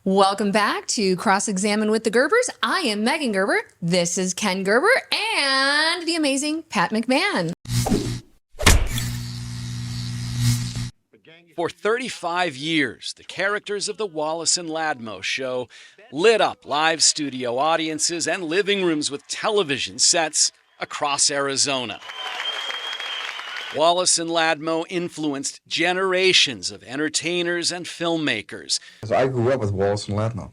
Welcome back to Cross-Examine with the Gerbers. I am Megan Gerber. This is Ken Gerber and the amazing Pat McMahon. For 35 years, the characters of the Wallace and Ladmo Show lit up live studio audiences and living rooms with television sets across Arizona. Wallace and Ladmo influenced generations of entertainers and filmmakers. I grew up with Wallace and Ladmo.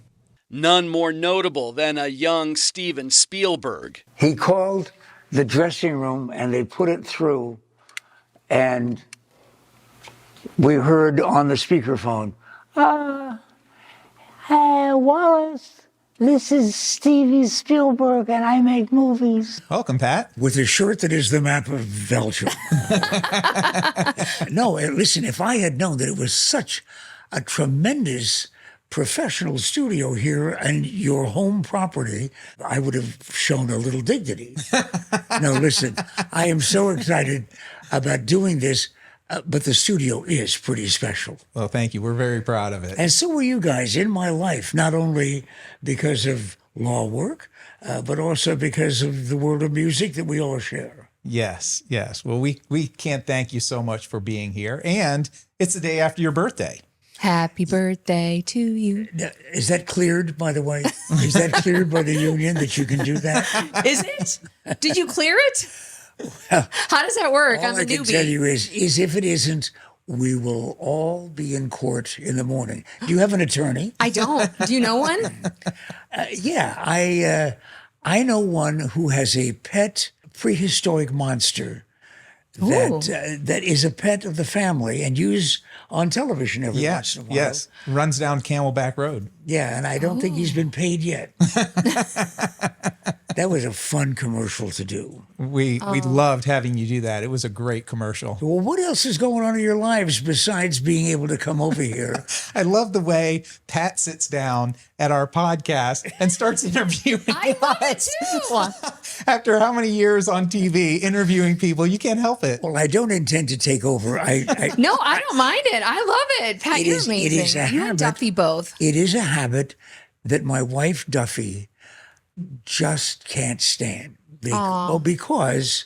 None more notable than a young Steven Spielberg. He called the dressing room and they put it through, and we heard on the speakerphone, hey, Wallace, this is Steven Spielberg and I make movies. Welcome, Pat. With a shirt that is the map of Belgium. No, listen, if I had known that it was such a tremendous professional studio here and your home property, I would have shown a little dignity. No, listen, I am so excited about doing this. But the studio is pretty special. Well, thank you. We're very proud of it. And so are you guys in my life, not only because of law work, but also because of the world of music that we all share. Yes, yes. Well, we can't thank you so much for being here. And it's the day after your birthday. Happy birthday to you. Is that cleared, by the way? Is that cleared by the union that you can do that? Is it? Did you clear it? How does that work? All I can tell you is if it isn't, we will all be in court in the morning. Do you have an attorney? I don't. Do you know one? Yeah, I know one who has a pet prehistoric monster that is a pet of the family and used on television every once in a while. Yes, runs down Camelback Road. Yeah, and I don't think he's been paid yet. That was a fun commercial to do. We loved having you do that. It was a great commercial. Well, what else is going on in your lives besides being able to come over here? I love the way Pat sits down at our podcast and starts interviewing I love it too. After how many years on TV interviewing people, you can't help it. Well, I don't intend to take over. No, I don't mind it. I love it. Pat, you're amazing. It is a you habit. and Duffy both. It is a habit that my wife, Duffy, just can't stand. Well, because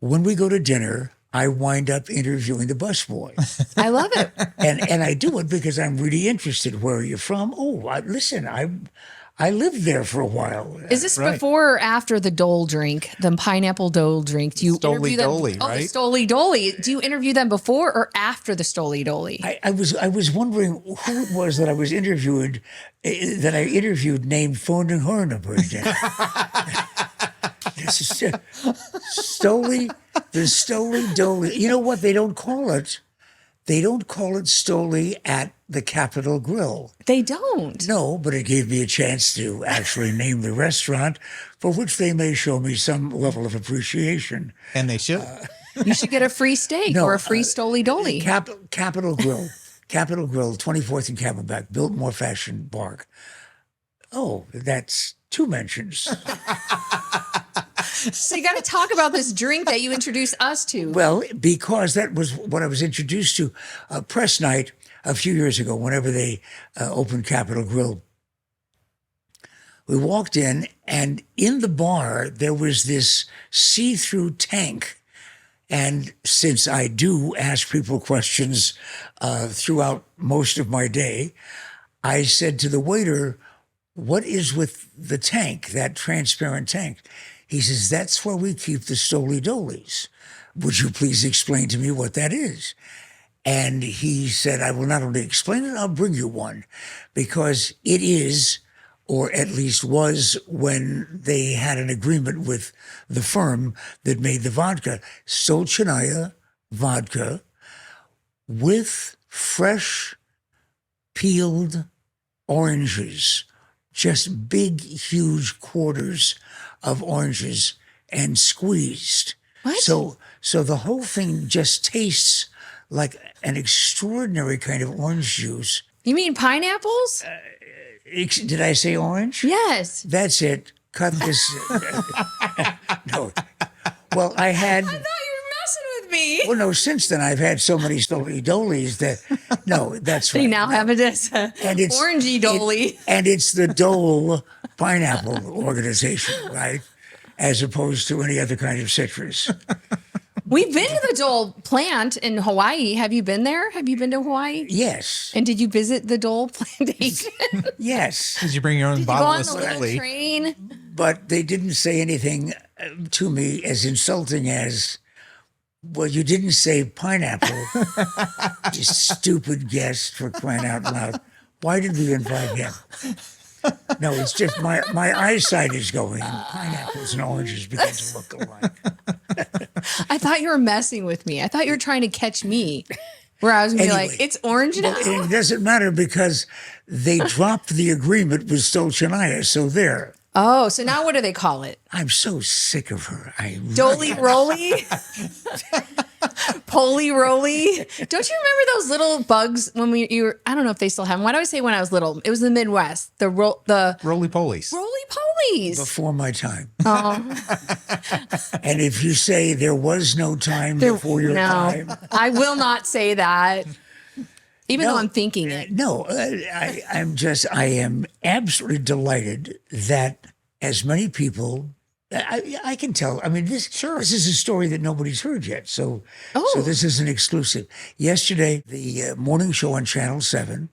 when we go to dinner, I wind up interviewing the busboy. I love it. And I do it because I'm really interested. Where are you from? Oh, listen, I lived there for a while. Is this before or after the Dole drink, the pineapple Dole drink? Do you interview them? Dole, right? Oh, the Stoli Dole. Do you interview them before or after the Stoli Dole? I was wondering who it was that I interviewed named Phoning Hornaberg. The Stoli Dole. You know what? They don't call it. They don't call it Stoli at the Capitol Grill. They don't. No, but it gave me a chance to actually name the restaurant, for which they may show me some level of appreciation. And they should. You should get a free steak or a free Stoli Dole. Capitol Grill. Capitol Grill, 24th and Camelback, Biltmore Fashion Park. Oh, that's two mentions. So you got to talk about this drink that you introduced us to. Well, because that was what I was introduced to. Press night a few years ago, whenever they opened Capitol Grill. We walked in, and in the bar, there was this see-through tank. And since I do ask people questions throughout most of my day, I said to the waiter, "What is with the tank, that transparent tank?" He says, "That's where we keep the Stoli Doles. Would you please explain to me what that is?" And he said, "I will not only explain it, I'll bring you one, because it is, or at least was when they had an agreement with the firm that made the vodka, Stolchanaya vodka with fresh peeled oranges, just big, huge quarters of oranges and squeezed." What? So the whole thing just tastes like an extraordinary kind of orange juice. You mean pineapples? Did I say orange? Yes. That's it. Cut this. No. Well, I had. I thought you were messing with me. Well, no, since then I've had so many Stoli Dolies that, no, that's right. They now have it as a And it's orangey Dolly. and it's the Dole Pineapple Organization, right? As opposed to any other kind of citrus. We've been to the Dole plant in Hawaii. Have you been there? Have you been to Hawaii? Yes. And did you visit the Dole plantation? Yes. Did you bring your own Did you go bottle on of the little Slowly? train? But they didn't say anything to me as insulting as, well, you didn't say pineapple, you stupid guest, for crying out loud. Why did we invite him? No, it's just my eyesight is going. Pineapples and oranges begin to look alike. I thought you were messing with me. I thought you were trying to catch me. Where I was going to be Anyway, like, it's orange now. Well, it doesn't matter because they dropped the agreement with Stolchanaya, so there. Oh, so now what do they call it? I'm so sick of her. Dolly Rolly? Poly Rolly? Don't you remember those little bugs when you were, I don't know if they still have them. Why do I say when I was little? It was the Midwest. The Roly polies. Roly Polies. Before my time. Oh, And if you say there was no time before your no, time. I will not say that. Even No, though I'm thinking it. No, I am absolutely delighted that as many people, I can tell. I mean, this is a story that nobody's heard yet. So this is an exclusive. Yesterday, the morning show on Channel 7,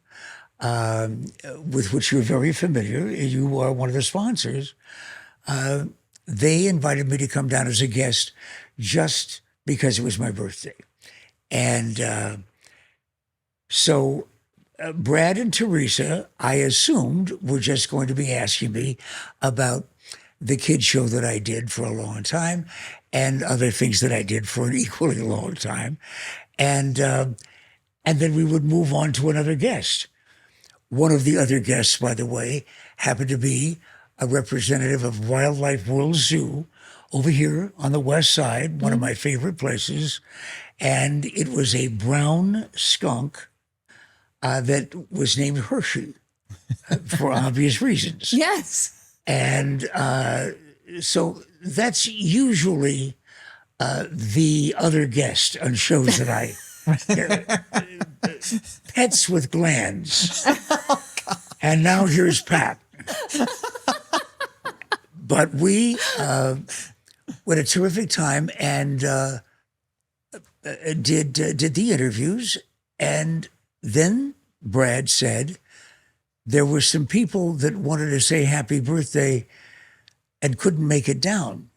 with which you're very familiar, you are one of the sponsors, they invited me to come down as a guest just because it was my birthday. And so Brad and Teresa, I assumed, were just going to be asking me about the kid show that I did for a long time and other things that I did for an equally long time. And then we would move on to another guest. One of the other guests, by the way, happened to be a representative of Wildlife World Zoo over here on the west side, one of my favorite places. And it was a brown skunk that was named Hershey for obvious reasons. Yes. And so that's usually the other guest on shows that I pets with glands. And now here's Pat. But we had a terrific time and did the interviews. And then Brad said there were some people that wanted to say happy birthday and couldn't make it down,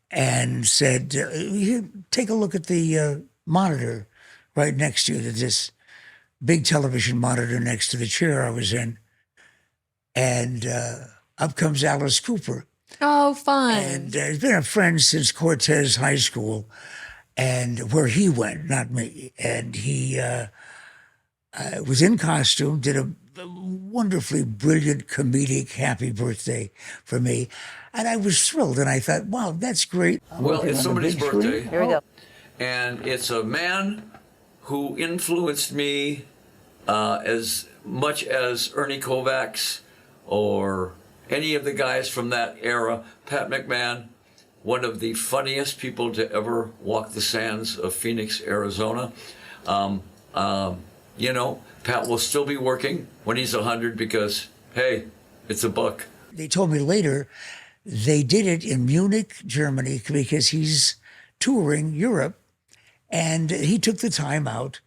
and said, here, take a look at the monitor right next to you, this big television monitor next to the chair I was in. And up comes Alice Cooper. Oh, fun. And he's been a friend since Cortez High School, and where he went, not me. And he was in costume, did a wonderfully brilliant, comedic happy birthday for me. And I was thrilled, and I thought, wow, that's great. Well, it's somebody's birthday. Here we go. And it's a man who influenced me as much as Ernie Kovacs or any of the guys from that era. Pat McMahon, one of the funniest people to ever walk the sands of Phoenix, Arizona. You know, Pat will still be working when he's 100 because, hey, it's a buck. They told me later they did it in Munich, Germany, because he's touring Europe, and he took the time out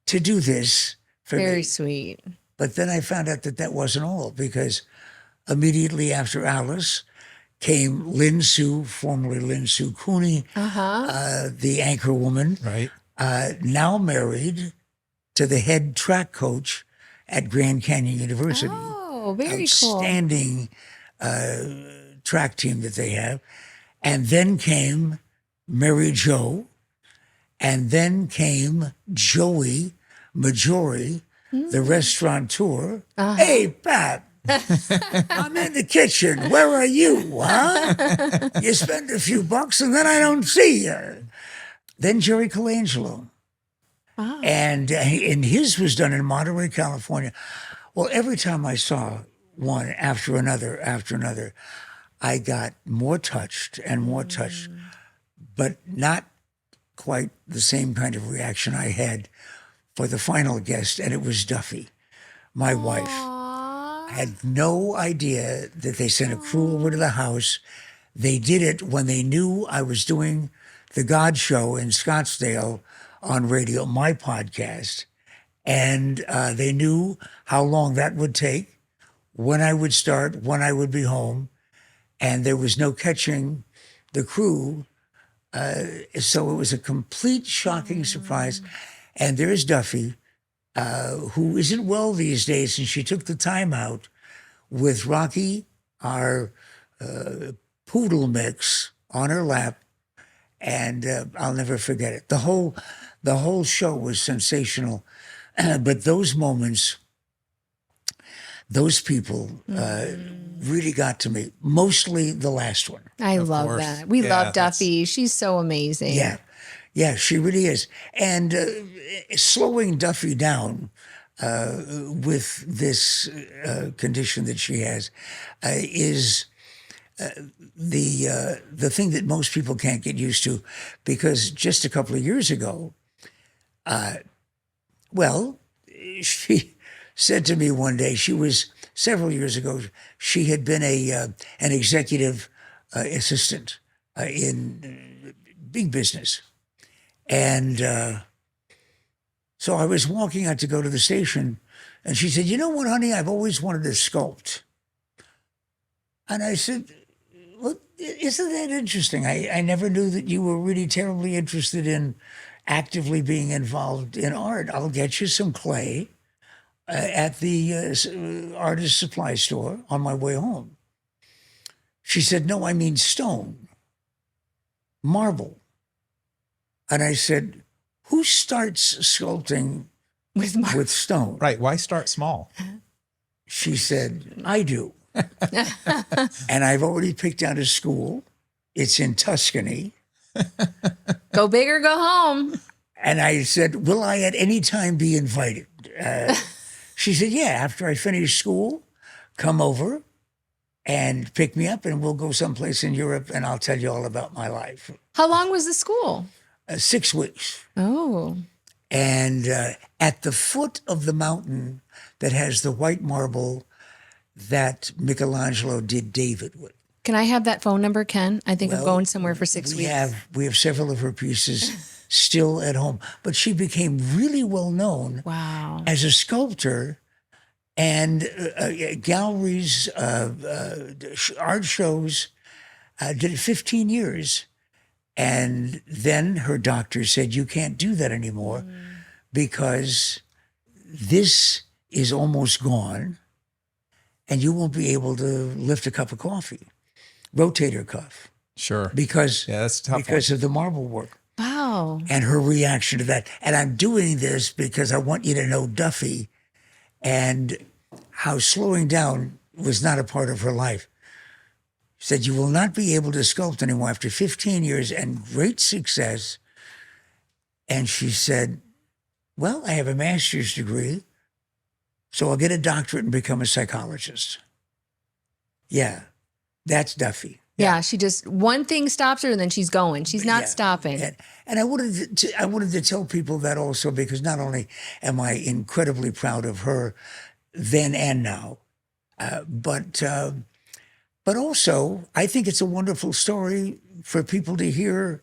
to do this for Very me. sweet. But then I found out that wasn't all, because immediately after Alice came Lin Sue, formerly Lin Sue Cooney, the anchor woman, Right. now married to the head track coach at Grand Canyon University. Oh, very cool. Outstanding track team that they have. And then came Mary Jo, and then came Joey Majori, the restaurateur. Hey, Pat, I'm in the kitchen. Where are you, huh? You spend a few bucks and then I don't see you. Then Jerry Colangelo. Wow. And his was done in Monterey, California. Well, every time I saw one after another, I got more touched and more touched, but not quite the same kind of reaction I had for the final guest, and it was Duffy, my wife. I had no idea that they sent a crew over to the house. They did it when they knew I was doing the God Show in Scottsdale on radio, my podcast. And they knew how long that would take, when I would start, when I would be home. And there was no catching the crew. So it was a complete shocking surprise. And there's Duffy, who isn't well these days, and she took the time out with Rocky, our poodle mix, on her lap. And I'll never forget it. The whole show was sensational. But those moments, those people really got to me, mostly the last one. I love course. that. We love Duffy. She's so amazing. Yeah, she really is. And slowing Duffy down with this condition that she has is the thing that most people can't get used to, because just a couple of years ago, she said to me one day, several years ago, she had been an executive assistant in big business. And so I was walking out to go to the station, and she said, "You know what, honey, I've always wanted to sculpt." And I said, "Well, isn't that interesting? I never knew that you were really terribly interested in actively being involved in art. I'll get you some clay at the artist supply store on my way home." She said, "No, I mean stone, marble." And I said, "Who starts sculpting with stone?" Right. Why start small? She said, "I do." And I've already picked out a school. It's in Tuscany. Go big or go home. And I said, "Will I at any time be invited?" She said, "Yeah, after I finish school, come over and pick me up, and we'll go someplace in Europe, and I'll tell you all about my life." How long was the school? 6 weeks. Oh. And at the foot of the mountain that has the white marble that Michelangelo did David with. Can I have that phone number, Ken? I think I'm going somewhere for 6 weeks. We have several of her pieces still at home. But she became really well known as a sculptor, and galleries, art shows, did it 15 years. And then her doctor said, "You can't do that anymore because this is almost gone and you won't be able to lift a cup of coffee, rotator cuff." Sure. Because that's a tough of the marble work. Wow. And her reaction to that. And I'm doing this because I want you to know Duffy and how slowing down was not a part of her life. She said, "You will not be able to sculpt anymore after 15 years and great success." And she said, "Well, I have a master's degree, so I'll get a doctorate and become a psychologist." Yeah, that's Duffy. Yeah, she just, one thing stops her and then she's going. She's not stopping. And I wanted to tell people that also, because not only am I incredibly proud of her then and now, but also I think it's a wonderful story for people to hear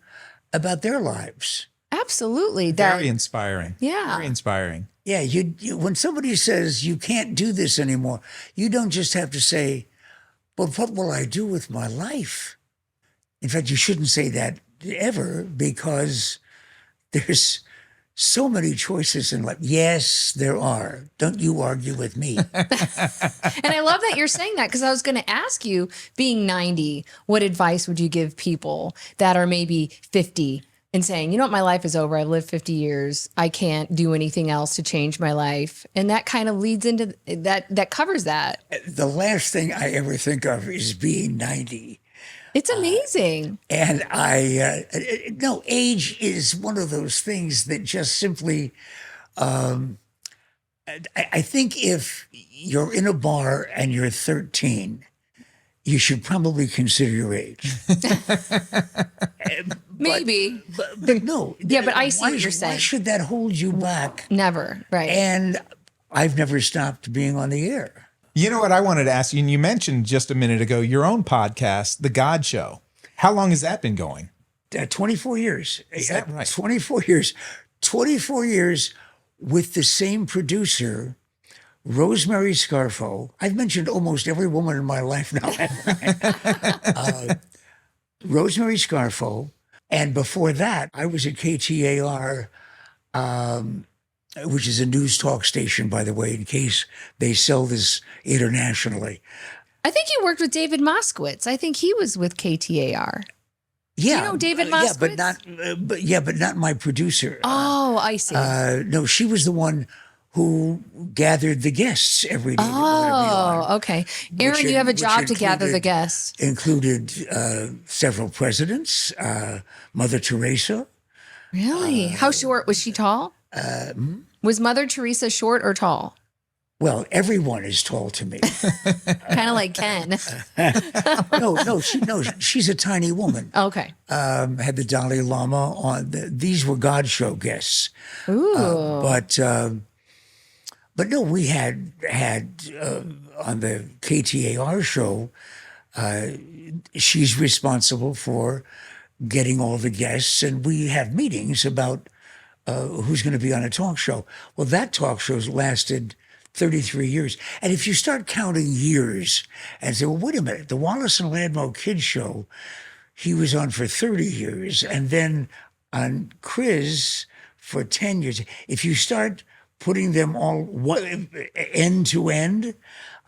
about their lives. Absolutely. Very inspiring. Yeah. Very inspiring. Yeah, you when somebody says you can't do this anymore, you don't just have to say, "But what will I do with my life?" In fact, you shouldn't say that ever, because there's so many choices in life. Yes, there are. Don't you argue with me. And I love that you're saying that, because I was going to ask you, being 90, what advice would you give people that are maybe 50 and saying, "You know what, my life is over. I've lived 50 years. I can't do anything else to change my life." And that kind of leads into that covers that. The last thing I ever think of is being 90. It's amazing. And no, age is one of those things that just simply, I think if you're in a bar and you're 13, you should probably consider your age. Maybe. But no. Yeah, but I see what you're Why saying. should that hold you back? Never. Right. And I've never stopped being on the air. You know what I wanted to ask you, and you mentioned just a minute ago your own podcast, The God Show. How long has that been going? 24 years. Is that right? 24 years. 24 years with the same producer, Rosemary Scarfo. I've mentioned almost every woman in my life now. Rosemary Scarfo. And before that, I was at KTAR, which is a news talk station, by the way, in case they sell this internationally. I think you worked with David Moskowitz. I think he was with KTAR. Yeah, you know David yeah, but Moskowitz? but not my producer. Oh, I see. No, she was the one who gathered the guests every day. Oh, okay. Aaron, you have a job to gather the guests. Included several presidents, Mother Teresa. Really? How short was she? Tall? Was Mother Teresa short or tall? Well, everyone is tall to me. Kind of like Ken. No, she's a tiny woman. Okay. Had the Dalai Lama on. These were God show guests. Ooh. But no, we had on the KTAR show. She's responsible for getting all the guests, and we have meetings about who's going to be on a talk show. Well, that talk show's lasted 33 years. And if you start counting years and say, well, wait a minute, the Wallace and Ladmo Kids Show, he was on for 30 years, and then on Chris for 10 years. If you start putting them all end to end,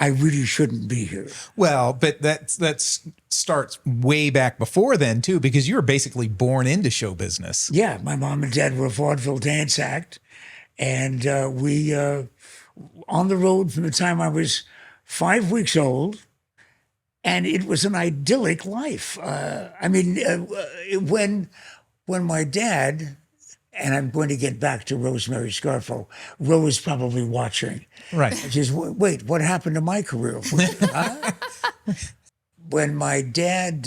I really shouldn't be here. Well, but that starts way back before then, too, because you were basically born into show business. Yeah, my mom and dad were a vaudeville dance act, and we on the road from the time I was 5 weeks old, and it was an idyllic life. When my dad, and I'm going to get back to Rosemary Scarfo, Rose probably watching. Right. Just wait, what happened to my career? When my dad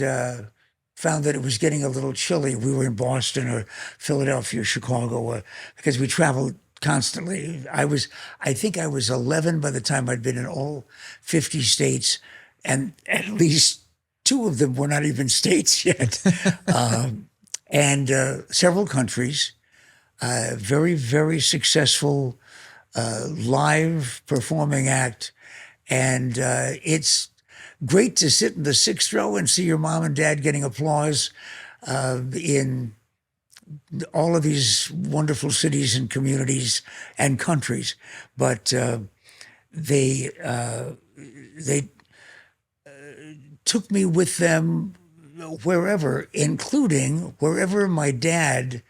found that it was getting a little chilly, we were in Boston or Philadelphia, Chicago, because we traveled constantly. I think I was 11 by the time I'd been in all 50 states, and at least 2 of them were not even states yet, and several countries. Very, very successful live performing act, and it's great to sit in the 6th row and see your mom and dad getting applause in all of these wonderful cities and communities and countries, but they took me with them wherever, including wherever my dad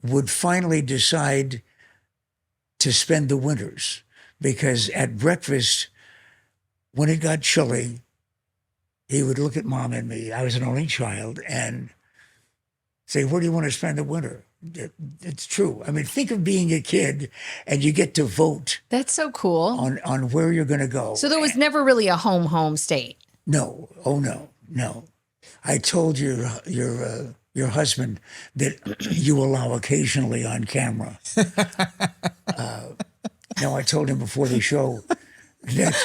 would finally decide to spend the winters, because at breakfast, when it got chilly, he would look at Mom and me. I was an only child, and say, where do you want to spend the winter? It's true. I mean, think of being a kid and you get to vote. That's so cool. On where you're going to go. So there was never really a home state. No. Oh, no. I told your husband that you allow occasionally on camera. No, I told him before the show that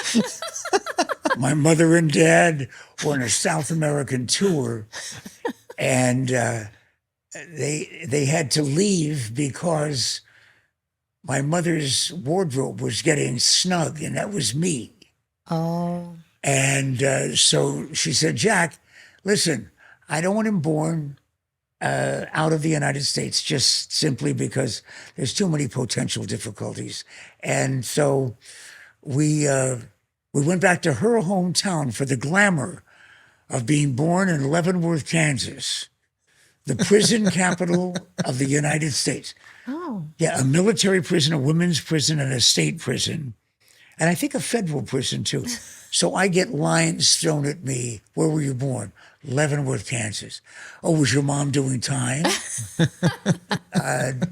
my mother and dad were on a South American tour, and they had to leave because my mother's wardrobe was getting snug, and that was me. Oh. And so she said, Jack, listen, I don't want him born out of the United States, just simply because there's too many potential difficulties. And so we went back to her hometown for the glamour of being born in Leavenworth, Kansas, the prison capital of the United States. Oh. Yeah, a military prison, a women's prison, and a state prison. And I think a federal prison, too. So I get lines thrown at me. Where were you born? Leavenworth, Kansas. Oh, was your mom doing time?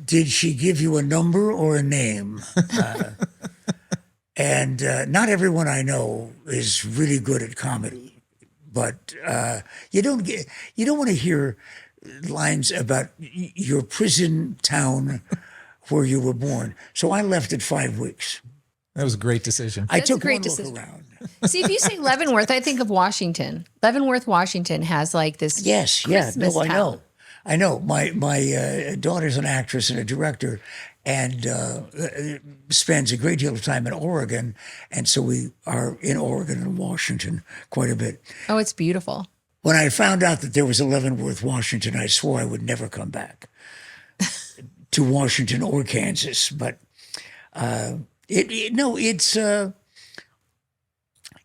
Did she give you a number or a name? And not everyone I know is really good at comedy. But you don't want to hear lines about your prison town where you were born. So I left at 5 weeks. That was a great decision. I That's a took great one decision. look around. See, if you say Leavenworth, I think of Washington. Leavenworth, Washington has like this. Yes, Christmas I town. know. I know. My daughter's an actress and a director, and spends a great deal of time in Oregon, and so we are in Oregon and Washington quite a bit. Oh, it's beautiful. When I found out that there was a Leavenworth, Washington, I swore I would never come back to Washington or Kansas. But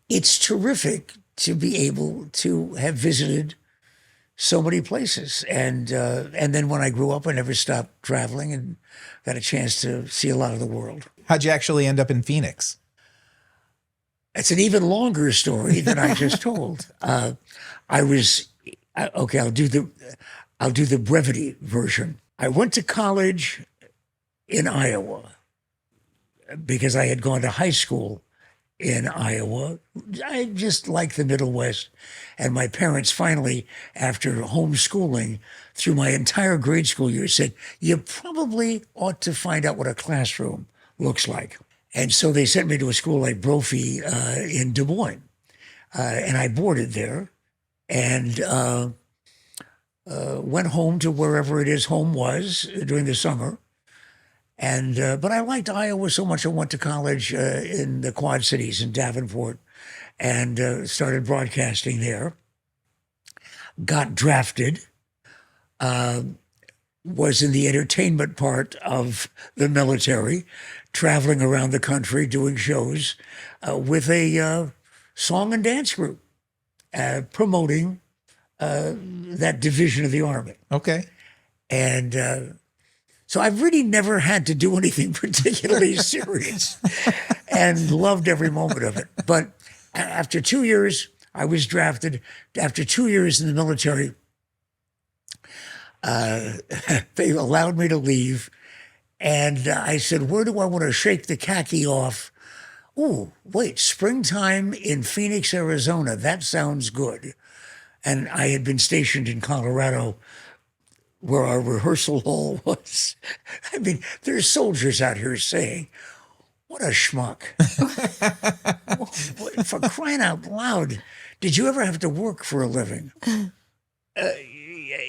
it's terrific to be able to have visited so many places. And then when I grew up, I never stopped traveling and got a chance to see a lot of the world. How'd you actually end up in Phoenix? It's an even longer story than I just told. I'll do the brevity version. I went to college in Iowa because I had gone to high school in Iowa. I just liked the Middle West. And my parents finally, after homeschooling through my entire grade school year, said, you probably ought to find out what a classroom looks like. And so they sent me to a school like Brophy in Des Moines. And I boarded there and went home to wherever it is home was during the summer. And but I liked Iowa so much I went to college in the Quad Cities in Davenport and started broadcasting there. Got drafted, was in the entertainment part of the military, traveling around the country doing shows with a song and dance group, promoting that division of the Army. Okay. And so I've really never had to do anything particularly serious and loved every moment of it. But after 2 years, I was drafted. After 2 years in the military, they allowed me to leave. And I said, where do I want to shake the khaki off? Oh, wait, springtime in Phoenix, Arizona. That sounds good. And I had been stationed in Colorado where our rehearsal hall was. I mean, there's soldiers out here saying, what a schmuck. For crying out loud, did you ever have to work for a living?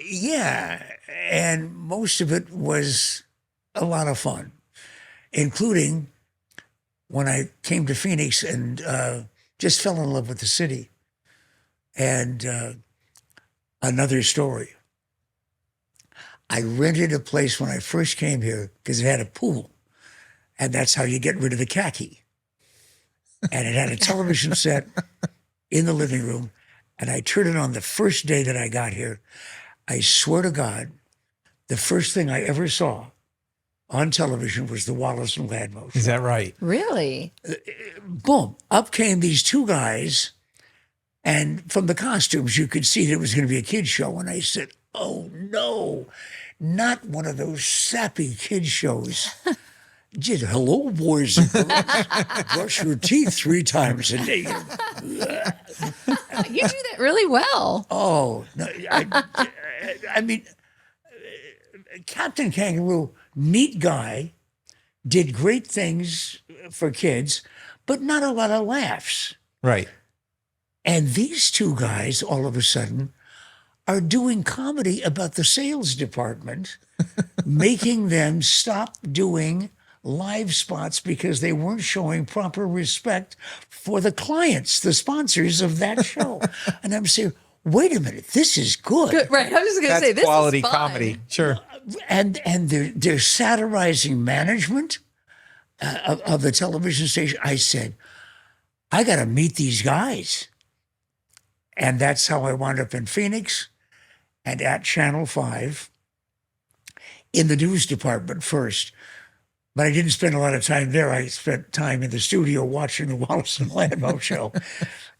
Yeah, and most of it was a lot of fun, including when I came to Phoenix and just fell in love with the city. And another story. I rented a place when I first came here because it had a pool, and that's how you get rid of the khaki. And it had a television set in the living room, and I turned it on the first day that I got here. I swear to God, the first thing I ever saw on television was the Wallace and Ladmo Show. Is that right? Really? Boom, up came these two guys, and from the costumes, you could see that it was going to be a kid's show. And I said, oh, no, not one of those sappy kids shows. Just, hello, boys and girls. Brush your teeth 3 times a day. You do that really well. Oh, no, I mean, Captain Kangaroo, neat guy, did great things for kids, but not a lot of laughs. Right. And these two guys, all of a sudden, are doing comedy about the sales department, making them stop doing live spots because they weren't showing proper respect for the clients, the sponsors of that show. And I'm saying, wait a minute, this is good. Good, right. I was just going to That's say this quality is fun. comedy. Sure. And they're satirizing management of the television station. I said, I got to meet these guys. And that's how I wound up in Phoenix and at Channel 5 in the news department first. But I didn't spend a lot of time there. I spent time in the studio watching the Wallace and Ladmo Show.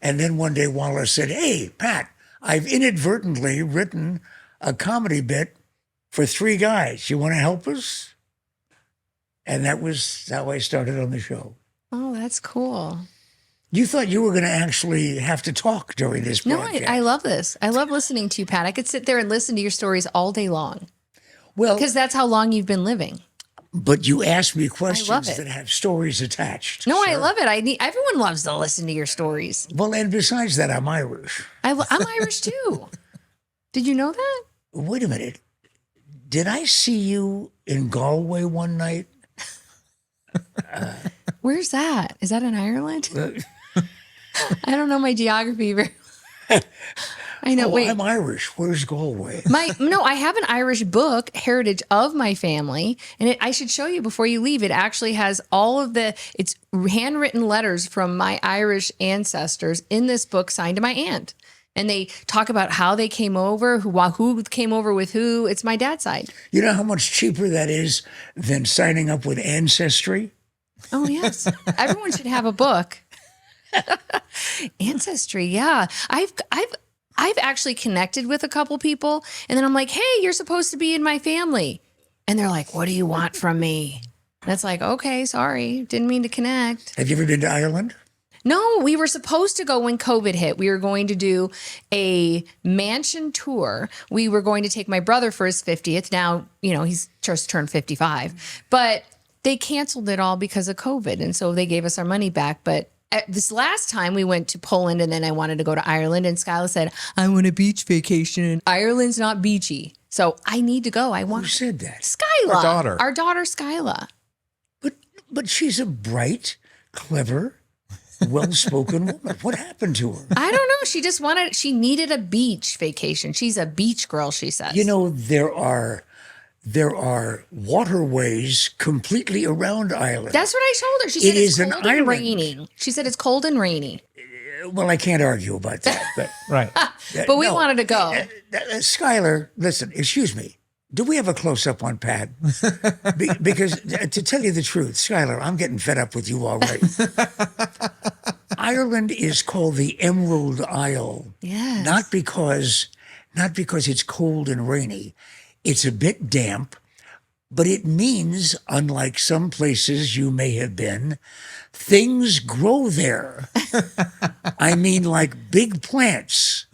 And then one day Wallace said, hey, Pat, I've inadvertently written a comedy bit for 3 guys. You want to help us? And that was how I started on the show. Oh, that's cool. You thought you were going to actually have to talk during this No, broadcast. I love this. I love listening to you, Pat. I could sit there and listen to your stories all day long Well, because that's how long you've been living. but you asked me it. questions that have stories attached. No, I sir. love it. Everyone loves to listen to your stories. Well, and besides that, I'm Irish. I'm Irish too. Did you know that? Wait a minute. Did I see you in Galway one night? Where's that? Is that in Ireland? Uh, I don't know my geography very I know. Oh, Wait. I'm Irish. Where's Galway? I have an Irish book, Heritage of My Family, and I should show you before you leave. It actually has it's handwritten letters from my Irish ancestors in this book signed to my aunt. And they talk about how they came over, who came over with who. It's my dad's side. You know how much cheaper that is than signing up with Ancestry? Oh, yes. Everyone should have a book. Ancestry, yeah. I've actually connected with a couple people, and then I'm like, hey, you're supposed to be in my family. And they're like, what do you want from me? And it's like, okay, sorry. Didn't mean to connect. Have you ever been to Ireland? No, we were supposed to go when COVID hit. We were going to do a mansion tour. We were going to take my brother for his 50th. Now, he's just turned 55. But they canceled it all because of COVID. And so they gave us our money back. But this last time we went to Poland, and then I wanted to go to Ireland, and Skyla said, I want a beach vacation, and Ireland's not beachy. So I need to go. Who said that? Skyla. Our daughter. Our daughter, Skyla. But she's a bright, clever, well-spoken woman. What happened to her? I don't know. She needed a beach vacation. She's a beach girl, she says. There are waterways completely around Ireland. That's what I told her. She said It it's is an cold and island. rainy. She said it's cold and rainy. Well, I can't argue about that. But Right. But we wanted to go. Skylar, listen, excuse me. Do we have a close-up on Pat? Because to tell you the truth, Skylar, I'm getting fed up with you already. Ireland is called the Emerald Isle. Yes. Not because it's cold and rainy. It's a bit damp, but it means, unlike some places you may have been, things grow there. I mean, like big plants.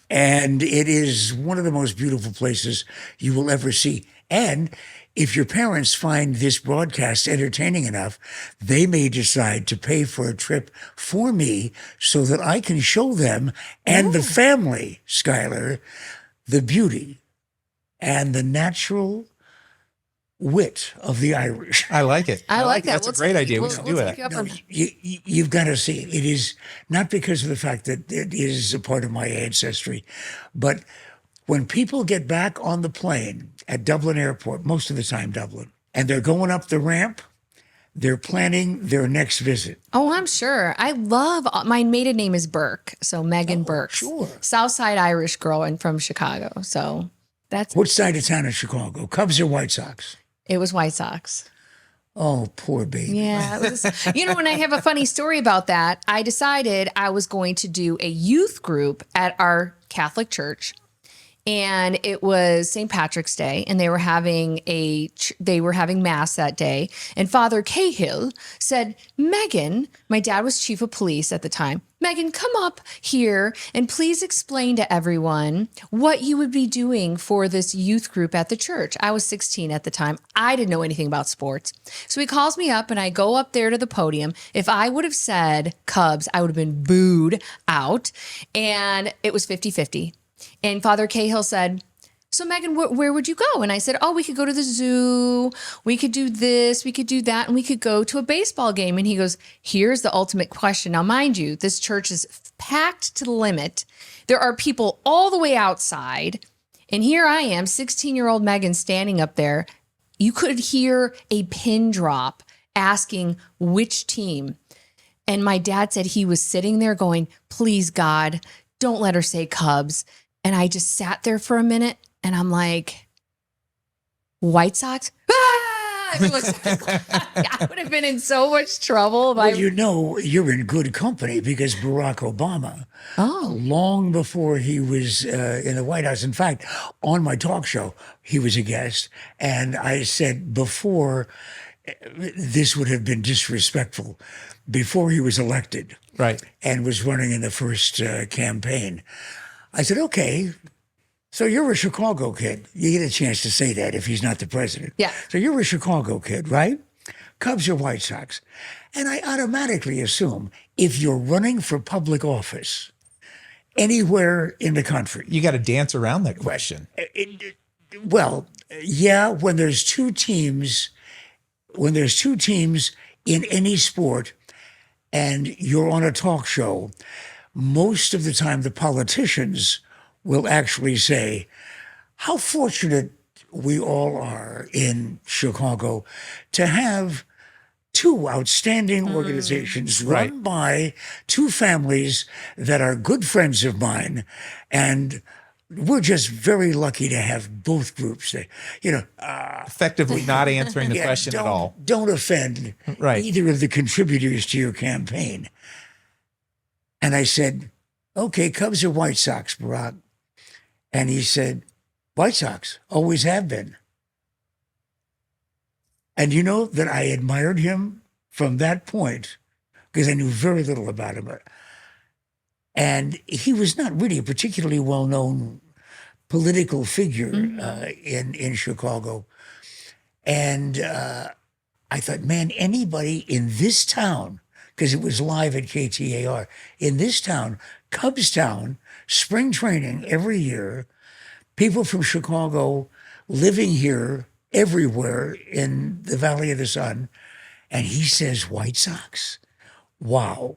And it is one of the most beautiful places you will ever see. And if your parents find this broadcast entertaining enough, they may decide to pay for a trip for me so that I can show them and the family, Skylar, the beauty and the natural wit of the Irish. I like it. I like that. That's a great idea. We should do that. No, you've got to see it. It is not because of the fact that it is a part of my ancestry, but when people get back on the plane at Dublin Airport, most of the time Dublin, and they're going up the ramp, they're planning their next visit. Oh, I'm sure. My maiden name is Burke. So Megan Burke. Sure. Southside Irish girl and from Chicago. So that's, What side of town in Chicago? Cubs or White Sox? it was White Sox. Oh, poor baby. Yeah. It was, and I have a funny story about that. I decided I was going to do a youth group at our Catholic church. And it was St. Patrick's Day, and they were having mass that day. And Father Cahill said, Megan, my dad was chief of police at the time. Megan, come up here and please explain to everyone what you would be doing for this youth group at the church. I was 16 at the time. I didn't know anything about sports. So he calls me up, and I go up there to the podium. If I would have said Cubs, I would have been booed out. And it was 50-50. And Father Cahill said, so Megan, where would you go? And I said, we could go to the zoo. We could do this. We could do that. And we could go to a baseball game. And he goes, here's the ultimate question. Now, mind you, this church is packed to the limit. There are people all the way outside. And here I am, 16-year-old Megan, standing up there. You could hear a pin drop asking which team. And my dad said he was sitting there going, please, God, don't let her say Cubs. And I just sat there for a minute, and I'm like, White Sox? Ah! I would have been in so much trouble. Well, you're in good company because Barack Obama, long before he was in the White House, in fact, on my talk show, he was a guest. And I said before, this would have been disrespectful, before he was elected Right. and was running in the first campaign. I said, okay, so you're a Chicago kid. You get a chance to say that if he's not the president. Yeah. So you're a Chicago kid, right? Cubs or White Sox? And I automatically assume if you're running for public office anywhere in the country, You got to dance around that question. well, yeah, when there's two teams in any sport and you're on a talk show, most of the time the politicians will actually say, how fortunate we all are in Chicago to have two outstanding organizations run Right. by two families that are good friends of mine. And we're just very lucky to have both groups. Effectively not answering the Yeah, question at all. Don't offend Right. either of the contributors to your campaign. And I said, okay, Cubs or White Sox, Barack? And he said, White Sox, always have been. And you know that I admired him from that point because I knew very little about him. And he was not really a particularly well-known political figure in Chicago. And I thought, man, anybody in this town, because it was live at KTAR, in this town, Cubstown, spring training every year, people from Chicago living here everywhere in the Valley of the Sun. And he says, White Sox. Wow.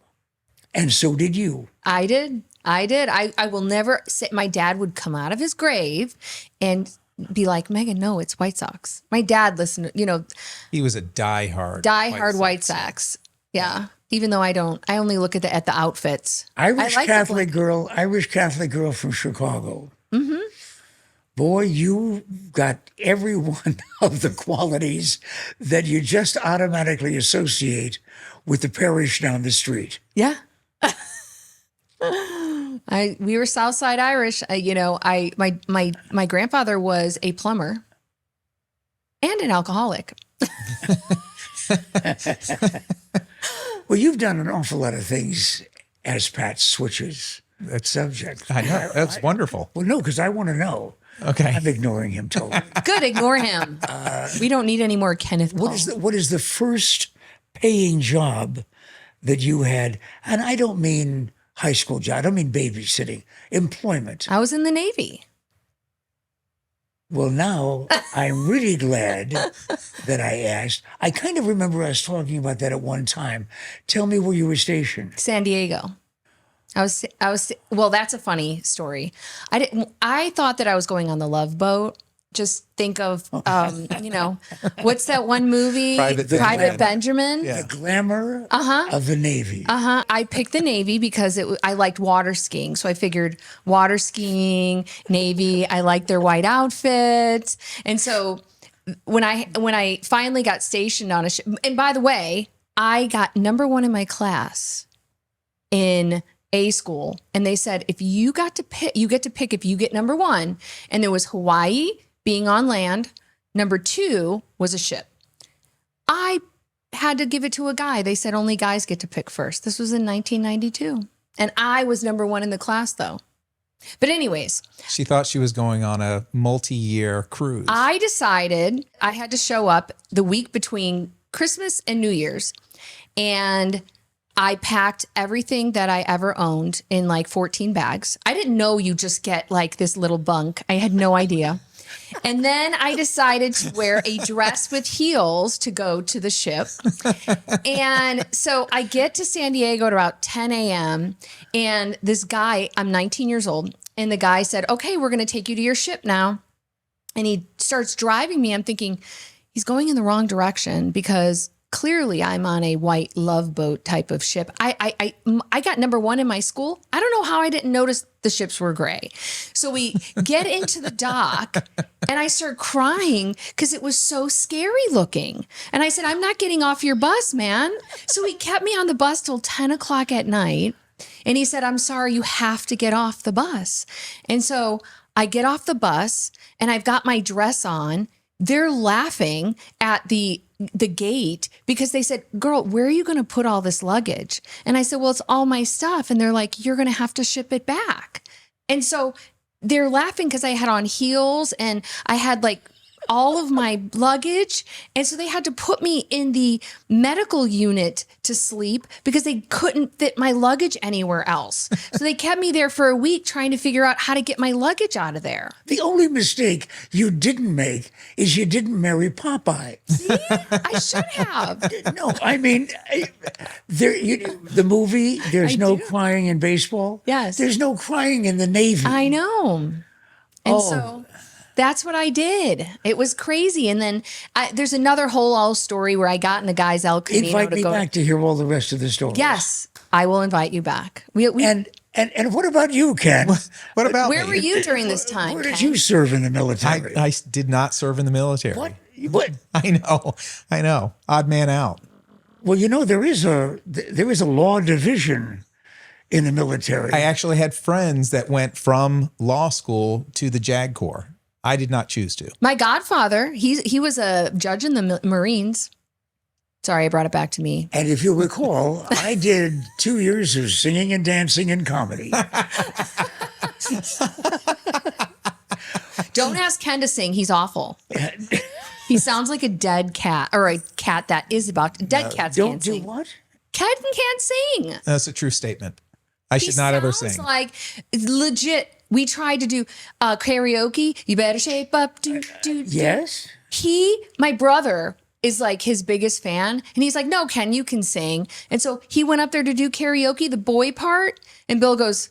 And so did you. I did. I will never say, my dad would come out of his grave and be like, Megan, no, it's White Sox. My dad listened, He was a diehard White Sox. Yeah. Even though I only look at the outfits. Irish I like Catholic girl from Chicago. Mm-hmm. Boy, you got every one of the qualities that you just automatically associate with the parish down the street. Yeah. We were Southside Irish. My grandfather was a plumber and an alcoholic. Well, you've done an awful lot of things as Pat switches that subject. I know. That's wonderful. Well, no, because I want to know. Okay. I'm ignoring him totally. Good, ignore him. We don't need any more Kenneth Paul. What is the first paying job that you had? And I don't mean high school job. I don't mean babysitting. Employment. I was in the Navy. Well, now I'm really glad that I asked. I kind of remember us talking about that at one time. Tell me where you were stationed. San Diego. Well, that's a funny story. I thought that I was going on the Love Boat. Just think of, what's that one movie? Private Benjamin. Yeah. The glamour of the Navy. I picked the Navy because I liked water skiing. So I figured water skiing, Navy, I liked their white outfits. And so when I finally got stationed on a ship, and by the way, I got number one in my class in A school. And they said, if you get to pick if you get number one. And there was Hawaii, being on land. Number two was a ship. I had to give it to a guy. They said only guys get to pick first. This was in 1992. And I was number one in the class though. But anyways. She thought she was going on a multi-year cruise. I decided I had to show up the week between Christmas and New Year's. And I packed everything that I ever owned in like 14 bags. I didn't know you just get like this little bunk. I had no idea. And then I decided to wear a dress with heels to go to the ship. And so I get to San Diego at about 10 a.m. And this guy, I'm 19 years old. And the guy said, okay, we're going to take you to your ship now. And he starts driving me. I'm thinking he's going in the wrong direction because clearly I'm on a white love boat type of ship. I got number one in my school. I don't know how I didn't notice the ships were gray. So we get into the dock and I start crying because it was so scary looking. And I said, I'm not getting off your bus, man. So he kept me on the bus till 10 o'clock at night. And he said, I'm sorry, you have to get off the bus. And so I get off the bus and I've got my dress on they're laughing at the gate because they said, "Girl, where are you going to put all this luggage?" And I said, "Well, it's all my stuff." And they're like, "You're going to have to ship it back." And so they're laughing because I had on heels and I had like all of my luggage. And so they had to put me in the medical unit to sleep because they couldn't fit my luggage anywhere else. So they kept me there for a week trying to figure out how to get my luggage out of there. The only mistake you didn't make is you didn't marry Popeye. See? I should have. No, I mean, the movie, there's no crying in baseball. Yes. There's no crying in the Navy. I know. And so that's what I did. It was crazy. And then there's another whole story where I got in the guy's El Camino Invite to me go. back to hear all the rest of the story. Yes, I will invite you back. And what about you, Ken? What about Where me? were you during this time? Where did Ken? you serve in the military? I did not serve in the military. What? I know. Odd man out. Well, you know, there is a law division in the military. I actually had friends that went from law school to the JAG Corps. I did not choose to. My godfather, he was a judge in the Marines. Sorry, I brought it back to me. And if you recall, I did 2 years of singing and dancing and comedy. Don't ask Ken to sing. He's awful. He sounds like a dead cat, or a cat that is about dead cats. Don't can't do sing. what? Ken can't sing. That's a true statement. I He should not ever sounds sing. like legit. We tried to do karaoke. You better shape up. Yes. My brother is like his biggest fan. And he's like, "No, Ken, you can sing." And so he went up there to do karaoke, the boy part. And Bill goes,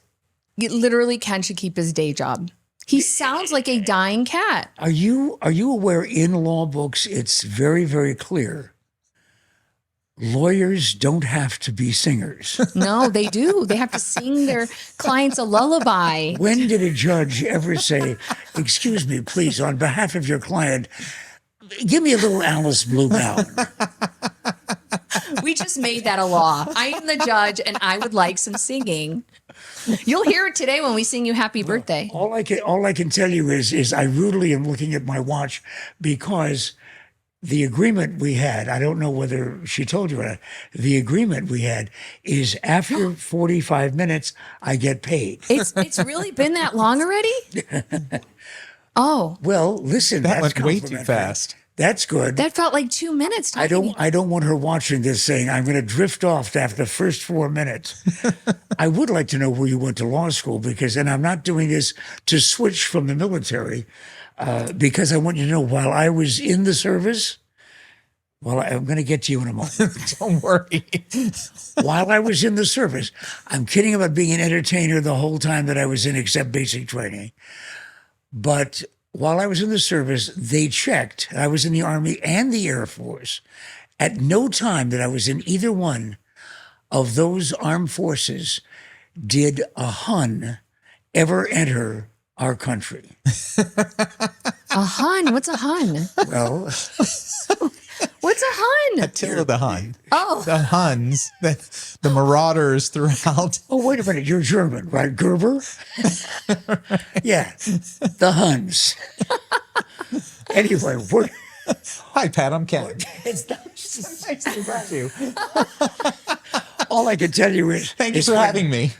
literally, Ken should keep his day job. He sounds like a dying cat. Are you aware in law books it's very, very clear? Lawyers don't have to be singers. No, they do. They have to sing their clients a lullaby. When did a judge ever say, "Excuse me, please, on behalf of your client, give me a little Alice Bluebound"? We just made that a law. I am the judge and I would like some singing. You'll hear it today when we sing you happy birthday. All I can tell you is I rudely am looking at my watch because the agreement we had, I don't know whether she told you or not, the agreement we had is after 45 minutes, I get paid. It's really been that long already? Oh, Well, listen, That that's went way too complimentary. fast. That's good. that felt like 2 minutes. I don't want her watching this saying, "I'm going to drift off after the first 4 minutes." I would like to know where you went to law school and I'm not doing this to switch from the military because I want you to know while I was in the service, I'm going to get to you in a moment. Don't worry. While I was in the service, I'm kidding about being an entertainer the whole time that I was in, except basic training. But while I was in the service, they checked. I was in the Army and the Air Force. At no time that I was in either one of those armed forces did a Hun ever enter our country. A Hun? What's a Hun? Well, What's a Hun? Attila the Hun. Oh, The Huns, the marauders throughout. oh, wait a minute. You're German, right? Gerber? Yeah, the Huns. Anyway, Hi, Pat. I'm Ken. it's nice to meet you. All I can tell you is Thank you for having me.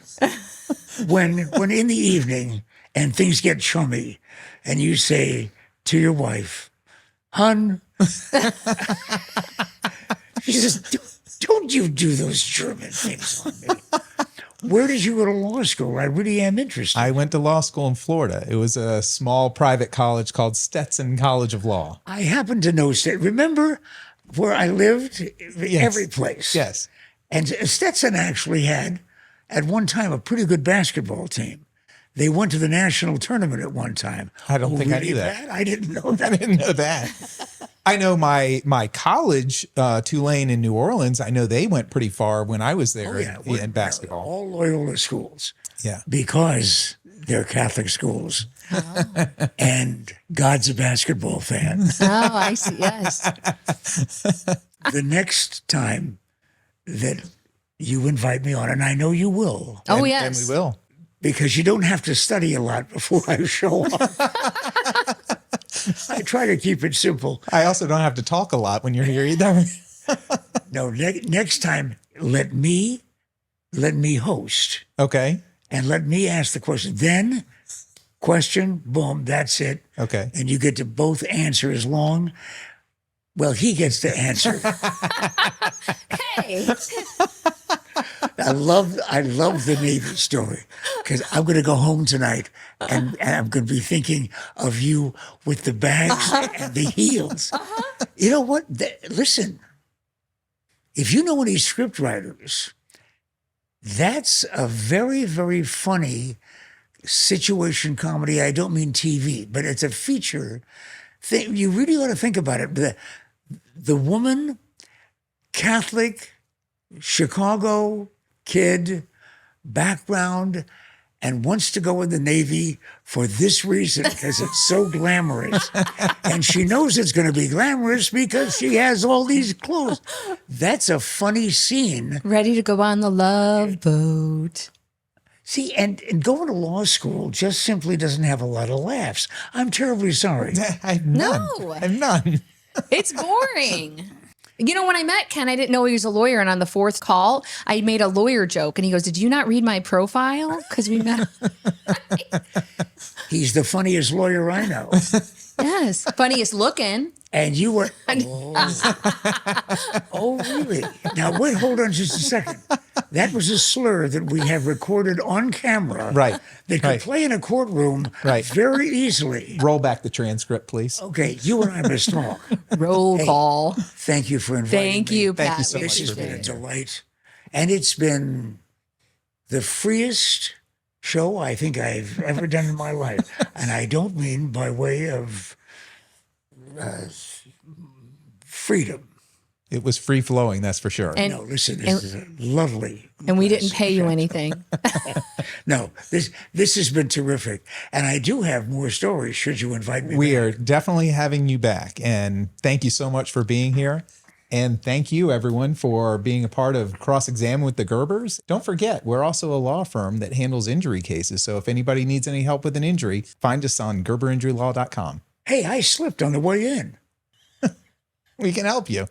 when in the evening and things get chummy and you say to your wife, "Hun," she says, "Don't you do those German things on me." Where did you go to law school? I really am interested. I went to law school in Florida. It was a small private college called Stetson College of Law. I happen to know, remember where I lived? Every place. Yes. And Stetson actually had, at one time, a pretty good basketball team. They went to the national tournament at one time. I don't think I really knew that. I didn't know that. I didn't know that. I know my college, Tulane in New Orleans, I know they went pretty far when I was there in basketball. All Loyola schools. Yeah. Because they're Catholic schools. And God's a basketball fan. oh, I see. Yes. The next time that you invite me on, and I know you will, Oh, And yes. we will. because you don't have to study a lot before I show up. I try to keep it simple. I also don't have to talk a lot when you're here either. No, next time, let me host Okay. and let me ask the question. Then, question, boom, that's it. Okay. And you get to both answer as long. Well, he gets to answer. Hey. I love the Navy story because I'm going to go home tonight and I'm going to be thinking of you with the bags and the heels. You know what? Listen, if you know any script writers, that's a very, very funny situation comedy. I don't mean TV, but it's a feature thing. You really ought to think about it. The woman, Catholic, Chicago kid, background, and wants to go in the Navy for this reason, because it's so glamorous. And she knows it's going to be glamorous because she has all these clothes. That's a funny scene. Ready to go on the love boat. See, and going to law school just simply doesn't have a lot of laughs. I'm terribly sorry. I have none. No. I have none. It's boring. You know, when I met Ken, I didn't know he was a lawyer. And on the fourth call, I made a lawyer joke. And he goes, "Did you not read my profile?" Because we met. He's the funniest lawyer I know. Yes. Funniest looking. And you were, oh, really? Now, wait, hold on just a second. That was a slur that we have recorded on camera. Right. That could play in a courtroom very easily. Roll back the transcript, please. Okay, you and I must talk. Roll call. Thank you for inviting me. Thank you, Pat. Thank you so This much has for been being a here. delight. And it's been the freest show I think I've ever done in my life. And I don't mean by way of freedom. It was free flowing, that's for sure. And, No, listen, this is a lovely. and we didn't pay you anything. No, this has been terrific. And I do have more stories should you invite me We back. are definitely having you back. And thank you so much for being here. And thank you, everyone, for being a part of Cross Examine with the Gerbers. Don't forget, we're also a law firm that handles injury cases. So if anybody needs any help with an injury, find us on GerberInjuryLaw.com. Hey, I slipped on the way in. We can help you.